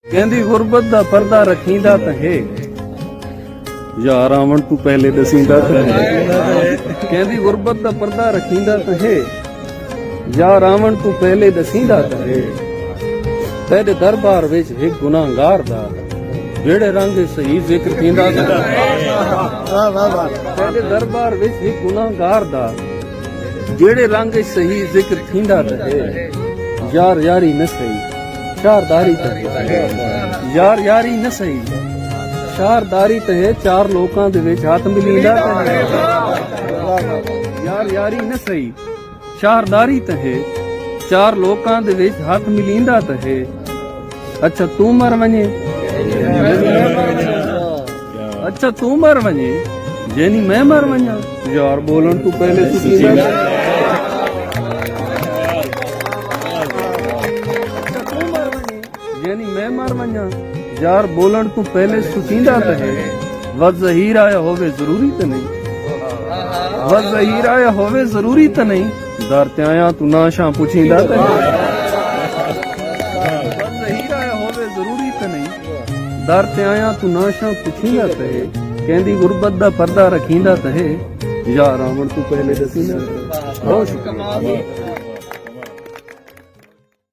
ਕਹਿੰਦੀ ਗੁਰਬਤ ਦਾ ਪਰਦਾ ਰੱਖੀਂਦਾ ਤਹੇ ਯਾ ਰਾਵਣ ਤੂੰ ਪਹਿਲੇ ਦਸੀਂਦਾ ਤਹੇ ਕਹਿੰਦੀ ਗੁਰਬਤ ਦਾ ਪਰਦਾ ਰੱਖੀਂਦਾ ਤਹੇ ਯਾ ਰਾਵਣ ਤੂੰ ਪਹਿਲੇ ਦਸੀਂਦਾ ਤਹੇ ਤੇਰੇ ਦਰਬਾਰ ਵਿੱਚ ਇੱਕ ਗੁਨਾਹਗਾਰ ਦਾ ਜਿਹੜੇ ਰੰਗ ਸਹੀ ਜ਼ਿਕਰ ਥੀਂਦਾ ਵਾਹ ਵਾਹ ਵਾਹ ਤੇਰੇ ਦਰਬਾਰ ਵਿੱਚ ਇੱਕ ਗੁਨਾਹਗਾਰ ਦਾ ਜਿਹੜੇ ਰੰਗ ਸਹੀ ਜ਼ਿਕਰ ਥੀਂਦਾ ਤਹੇ ਯਾਰ ਯਾਰੀ न सही शारदारी तहे यार यारी न सही शारदारी तहे चार लोकां दे विच हथ मिलींदा तहे यार यारी न सही शारदारी तहे चार लोकां दे विच हथ मिलींदा तहे अच्छा तू मर वने अच्छा तू मर वने जेनी मैं मर वना यार बोलन तू पहले सुखींदा यानी मैं मर वना यार बोलन तू पहले सुखींदा तहे वत ज़हीर आया होवे जरूरी तो नहीं वत ज़हीर आया होवे जरूरी तो नहीं दर ते आया तू नाशा पुछींदा तहे वत ज़हीर आया होवे जरूरी तो नहीं दर ते आया तू नाशा पुछींदा तहे कहंदी गुरबत दा पर्दा रखींदा तहे या रावण तू पहले दसींदा बहुत शुक्रिया।